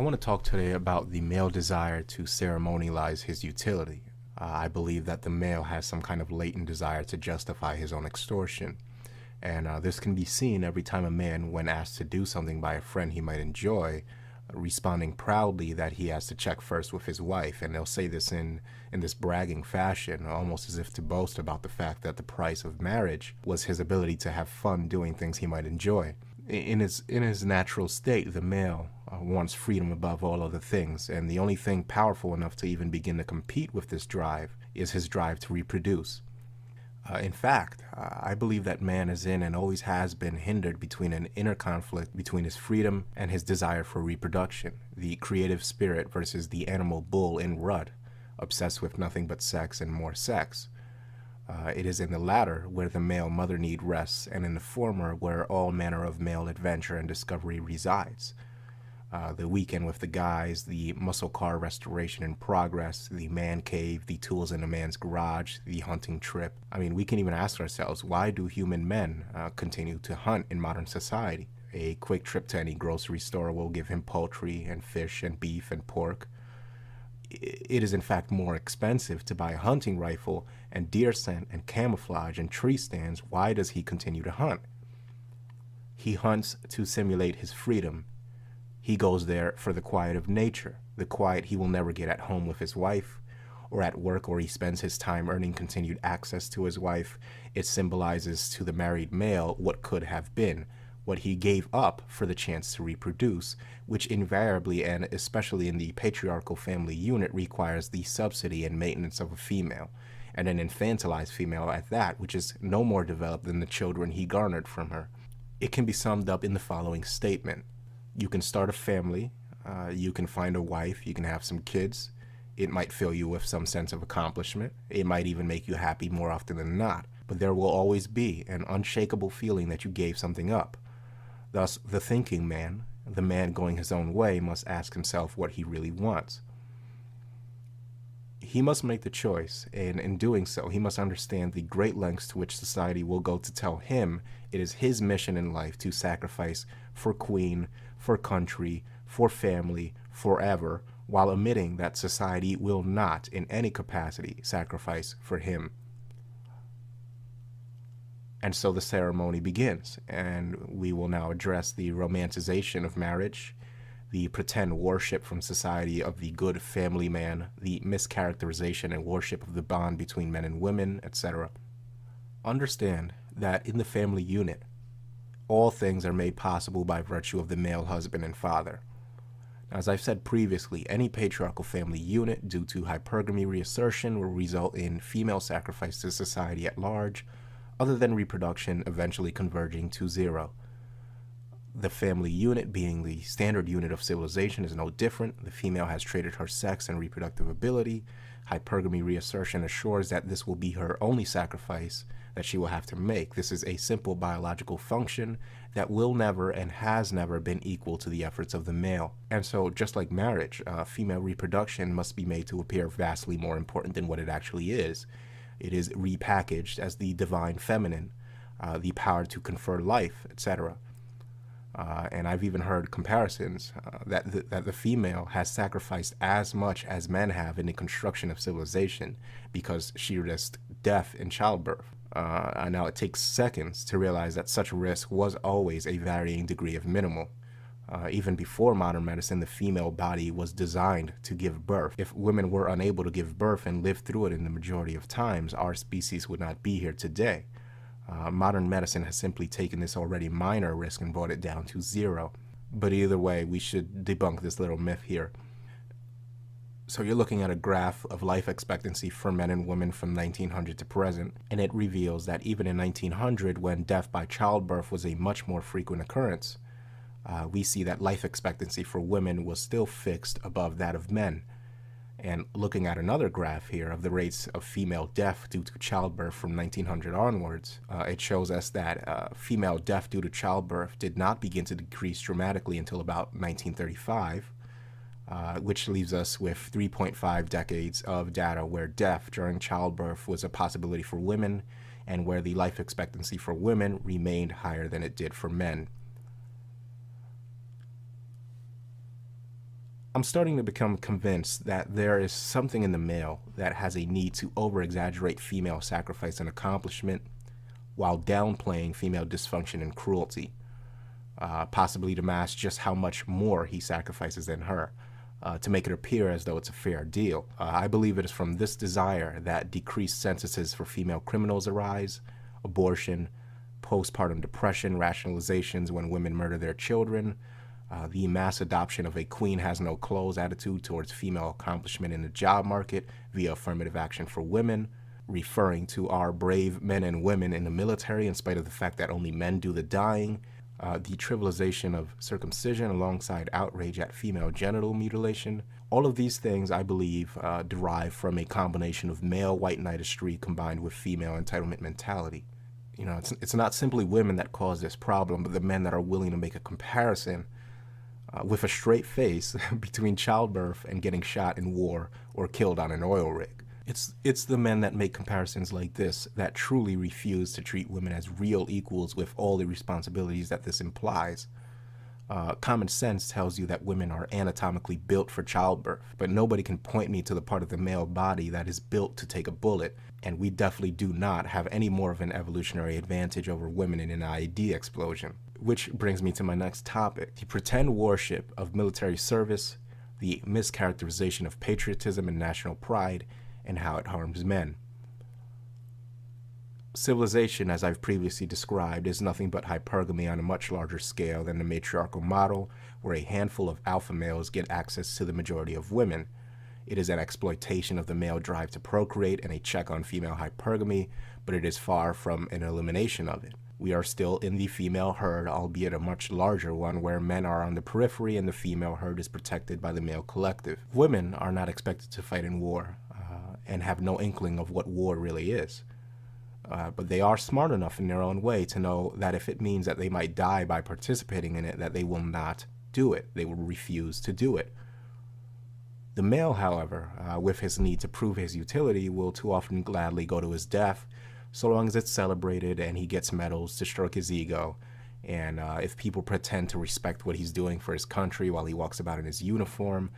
I want to talk today about the male desire to ceremonialize his utility. I believe that the male has some kind of latent desire to justify his own extortion. And this can be seen every time a man, when asked to do something by a friend he might enjoy, responding proudly that he has to check first with his wife. And they'll say this in this bragging fashion, almost as if to boast about the fact that the price of marriage was his ability to have fun doing things he might enjoy. In his natural state, the male wants freedom above all other things, and the only thing powerful enough to even begin to compete with this drive is his drive to reproduce. In fact, I believe that man is in and always has been hindered between an inner conflict between his freedom and his desire for reproduction, the creative spirit versus the animal bull in rut, obsessed with nothing but sex and more sex. It is in the latter where the male mother need rests, and in the former where all manner of male adventure and discovery resides. The weekend with the guys, the muscle car restoration in progress, the man cave, the tools in a man's garage, the hunting trip. I mean, we can even ask ourselves, why do human men continue to hunt in modern society? A quick trip to any grocery store will give him poultry and fish and beef and pork. It is in fact more expensive to buy a hunting rifle and deer scent and camouflage and tree stands. Why does he continue to hunt? He hunts to simulate his freedom. He goes there for the quiet of nature, the quiet he will never get at home with his wife, or at work where he spends his time earning continued access to his wife. It symbolizes to the married male what could have been, what he gave up for the chance to reproduce, which invariably and especially in the patriarchal family unit requires the subsidy and maintenance of a female, and an infantilized female at that, which is no more developed than the children he garnered from her. It can be summed up in the following statement. You can start a family, you can find a wife, you can have some kids. It might fill you with some sense of accomplishment. It might even make you happy more often than not. But there will always be an unshakable feeling that you gave something up. Thus, the thinking man, the man going his own way, must ask himself what he really wants. He must make the choice, and in doing so, he must understand the great lengths to which society will go to tell him it is his mission in life to sacrifice for queen, for country, for family, forever, while admitting that society will not, in any capacity, sacrifice for him. And so the ceremony begins, and we will now address the romanticization of marriage, the pretend worship from society of the good family man, the mischaracterization and worship of the bond between men and women, etc. Understand that in the family unit, all things are made possible by virtue of the male husband and father. Now, as I've said previously, any patriarchal family unit, due to hypergamy reassertion, will result in female sacrifice to society at large, other than reproduction eventually converging to zero. The family unit, being the standard unit of civilization, is no different. The female has traded her sex and reproductive ability. Hypergamy reassertion assures that this will be her only sacrifice that she will have to make. This is a simple biological function that will never and has never been equal to the efforts of the male. And so, just like marriage, female reproduction must be made to appear vastly more important than what it actually is. It is repackaged as the divine feminine, the power to confer life, etc. And I've even heard comparisons that the female has sacrificed as much as men have in the construction of civilization because she risked death in childbirth. Now it takes seconds to realize that such risk was always a varying degree of minimal. Even before modern medicine, the female body was designed to give birth. If women were unable to give birth and live through it in the majority of times, our species would not be here today. Modern medicine has simply taken this already minor risk and brought it down to zero. But either way, we should debunk this little myth here. So you're looking at a graph of life expectancy for men and women from 1900 to present, and it reveals that even in 1900, when death by childbirth was a much more frequent occurrence, we see that life expectancy for women was still fixed above that of men. And looking at another graph here of the rates of female death due to childbirth from 1900 onwards, it shows us that female death due to childbirth did not begin to decrease dramatically until about 1935, which leaves us with 3.5 decades of data where death during childbirth was a possibility for women and where the life expectancy for women remained higher than it did for men. I'm starting to become convinced that there is something in the male that has a need to over-exaggerate female sacrifice and accomplishment while downplaying female dysfunction and cruelty, possibly to mask just how much more he sacrifices than her, to make it appear as though it's a fair deal. I believe it is from this desire that decreased sentences for female criminals arise, abortion, postpartum depression, rationalizations when women murder their children, the mass adoption of a queen has no clothes attitude towards female accomplishment in the job market via affirmative action for women, referring to our brave men and women in the military in spite of the fact that only men do the dying, the trivialization of circumcision alongside outrage at female genital mutilation. All of these things, I believe, derive from a combination of male white knightistry combined with female entitlement mentality. You know, it's not simply women that cause this problem, but the men that are willing to make a comparison with a straight face between childbirth and getting shot in war or killed on an oil rig. It's the men that make comparisons like this that truly refuse to treat women as real equals with all the responsibilities that this implies. Common sense tells you that women are anatomically built for childbirth, but nobody can point me to the part of the male body that is built to take a bullet, and we definitely do not have any more of an evolutionary advantage over women in an IED explosion. Which brings me to my next topic, the pretend worship of military service, the mischaracterization of patriotism and national pride, and how it harms men. Civilization, as I've previously described, is nothing but hypergamy on a much larger scale than the matriarchal model, where a handful of alpha males get access to the majority of women. It is an exploitation of the male drive to procreate and a check on female hypergamy, but it is far from an elimination of it. We are still in the female herd, albeit a much larger one, where men are on the periphery and the female herd is protected by the male collective. Women are not expected to fight in war and have no inkling of what war really is. But they are smart enough in their own way to know that if it means that they might die by participating in it, that they will not do it. They will refuse to do it. The male, however, with his need to prove his utility, will too often gladly go to his death, so long as it's celebrated and he gets medals to stroke his ego. And if people pretend to respect what he's doing for his country while he walks about in his uniform,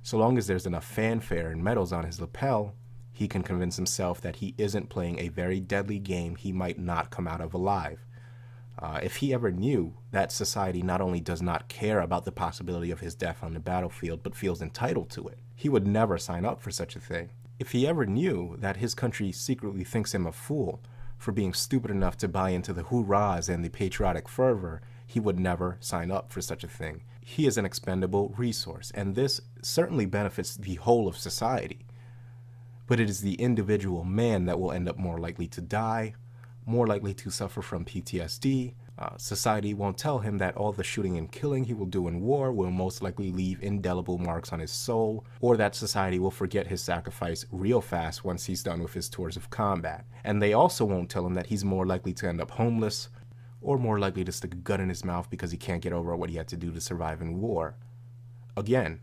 so long as there's enough fanfare and medals on his lapel, he can convince himself that he isn't playing a very deadly game he might not come out of alive. If he ever knew that society not only does not care about the possibility of his death on the battlefield, but feels entitled to it, he would never sign up for such a thing. If he ever knew that his country secretly thinks him a fool for being stupid enough to buy into the hoorahs and the patriotic fervor, he would never sign up for such a thing. He is an expendable resource, and this certainly benefits the whole of society. But it is the individual man that will end up more likely to die, more likely to suffer from PTSD. Society won't tell him that all the shooting and killing he will do in war will most likely leave indelible marks on his soul, or that society will forget his sacrifice real fast once he's done with his tours of combat. And they also won't tell him that he's more likely to end up homeless, or more likely to stick a gun in his mouth because he can't get over what he had to do to survive in war. Again,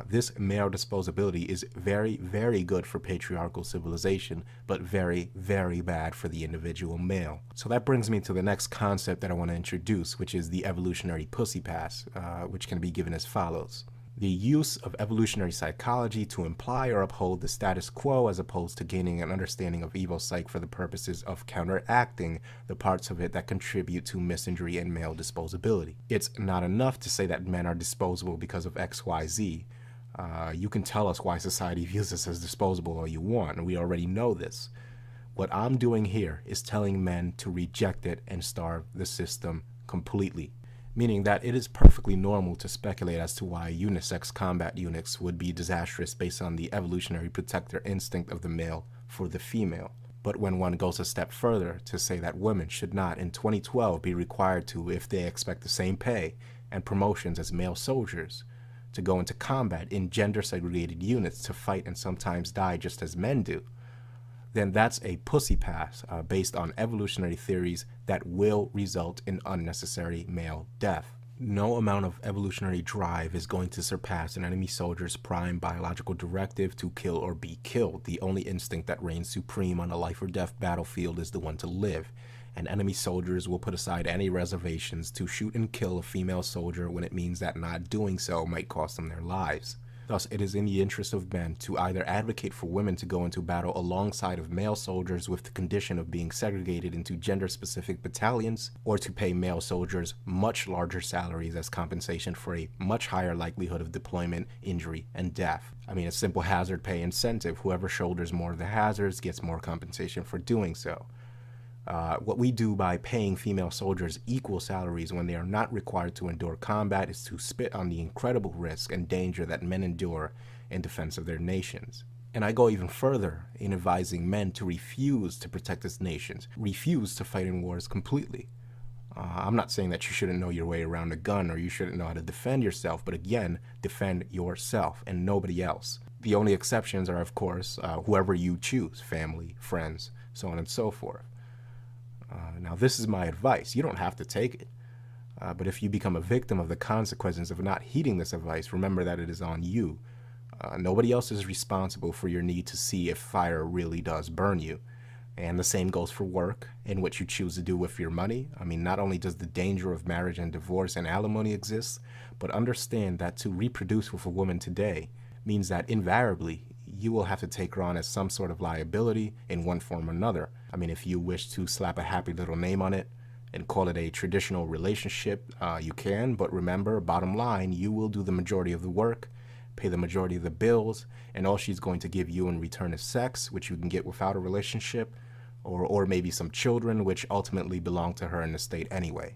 this male disposability is very, very good for patriarchal civilization, but very, very bad for the individual male. So that brings me to the next concept that I want to introduce, which is the evolutionary pussy pass, which can be given as follows. The use of evolutionary psychology to imply or uphold the status quo as opposed to gaining an understanding of evil psyche for the purposes of counteracting the parts of it that contribute to misandry and male disposability. It's not enough to say that men are disposable because of XYZ. You can tell us why society views us as disposable all you want, and we already know this. What I'm doing here is telling men to reject it and starve the system completely, meaning that it is perfectly normal to speculate as to why unisex combat units would be disastrous based on the evolutionary protector instinct of the male for the female. But when one goes a step further to say that women should not in 2012 be required to, if they expect the same pay and promotions as male soldiers, to go into combat in gender-segregated units to fight and sometimes die just as men do, then that's a pussy pass based on evolutionary theories that will result in unnecessary male death. No amount of evolutionary drive is going to surpass an enemy soldier's prime biological directive to kill or be killed. The only instinct that reigns supreme on a life or death battlefield is the one to live, and enemy soldiers will put aside any reservations to shoot and kill a female soldier when it means that not doing so might cost them their lives. Thus, it is in the interest of men to either advocate for women to go into battle alongside of male soldiers with the condition of being segregated into gender-specific battalions, or to pay male soldiers much larger salaries as compensation for a much higher likelihood of deployment, injury, and death. I mean, a simple hazard pay incentive. Whoever shoulders more of the hazards gets more compensation for doing so. What we do by paying female soldiers equal salaries when they are not required to endure combat is to spit on the incredible risk and danger that men endure in defense of their nations. And I go even further in advising men to refuse to protect his nations, refuse to fight in wars completely. I'm not saying that you shouldn't know your way around a gun or you shouldn't know how to defend yourself, but again, defend yourself and nobody else. The only exceptions are, of course, whoever you choose, family, friends, so on and so forth. Now, this is my advice. You don't have to take it. But if you become a victim of the consequences of not heeding this advice, remember that it is on you. Nobody else is responsible for your need to see if fire really does burn you. And the same goes for work and what you choose to do with your money. I mean, not only does the danger of marriage and divorce and alimony exist, but understand that to reproduce with a woman today means that invariably you will have to take her on as some sort of liability in one form or another. I mean, if you wish to slap a happy little name on it and call it a traditional relationship, you can, but remember, bottom line, you will do the majority of the work, pay the majority of the bills, and all she's going to give you in return is sex, which you can get without a relationship, or maybe some children, which ultimately belong to her in the state anyway.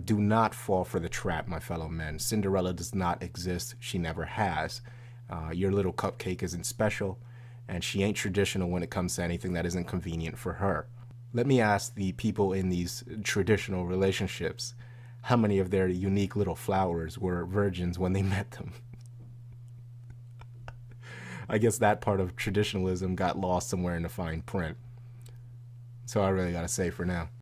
Do not fall for the trap, my fellow men. Cinderella does not exist. She never has. Your little cupcake isn't special, and she ain't traditional when it comes to anything that isn't convenient for her. Let me ask the people in these traditional relationships, how many of their unique little flowers were virgins when they met them? I guess that part of traditionalism got lost somewhere in the fine print. So I really gotta say for now.